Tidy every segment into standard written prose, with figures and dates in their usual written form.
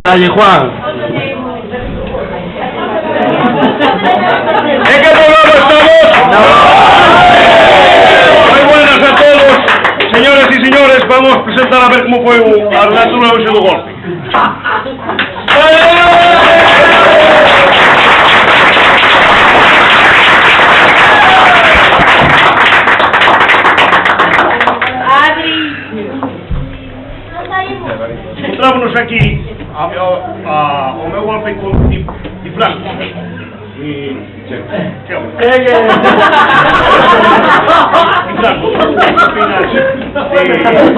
Dale, Juan. ¿En qué programa estamos? No. Muy buenas a todos, señores y señores. Vamos a presentar a ver cómo fue a natura hoxe do golpe. Encontrámonos aquí ao meu golpe con Franco e Franco,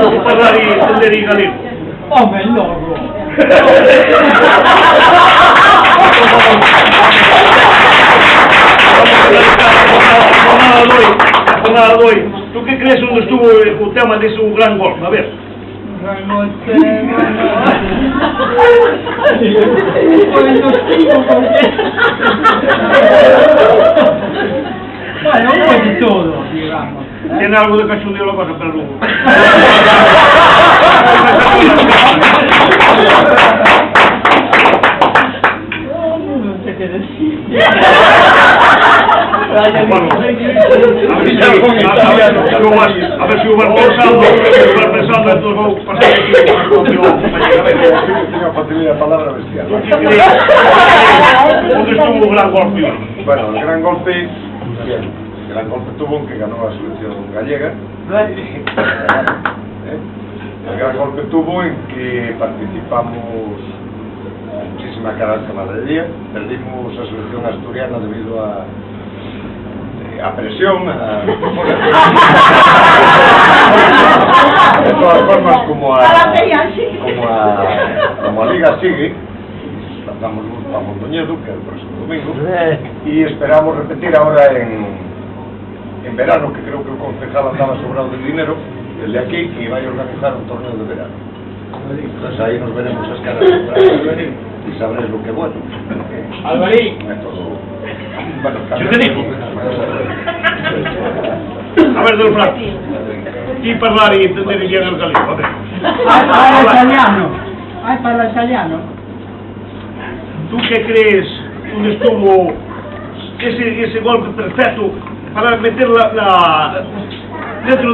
de falar e entender e galego. Home, logo! Jornada de hoy. ¿Tú qué crees onde estuvo o tema dese gran golpe? A ver. Bueno, un po' di todo, digamos. Tiene algo de cachondeo la cosa, pero luego. Non sé che decir. Bueno, a ver si van pensando, entonces vamos a pasar aquí Tengo facilidad de palabra bestial. ¿Dónde estuvo el gran golpe? Bueno, el gran golpe, bien, el gran golpe tuvo en que ganó la selección gallega. El gran golpe tuvo en que participamos muchísima camaradería, perdimos la selección asturiana debido a presión, de todas formas como a Liga sigue, lanzamos luz para Mondoñedo, que es el próximo domingo, y esperamos repetir ahora en verano, que creo que el concejal andaba sobrado de dinero, el de aquí, que va a organizar un torneo de verano. Entonces ahí nos veremos las caras y sabréis lo que es bueno. Alvarín. Bueno, ¿Qué te digo? A ver, don Franco, ti parlare e intendere bien el galego, a ver. Parla italiano. Parla italiano. ¿Tú qué crees donde estuvo ese golpe perfecto para meter dentro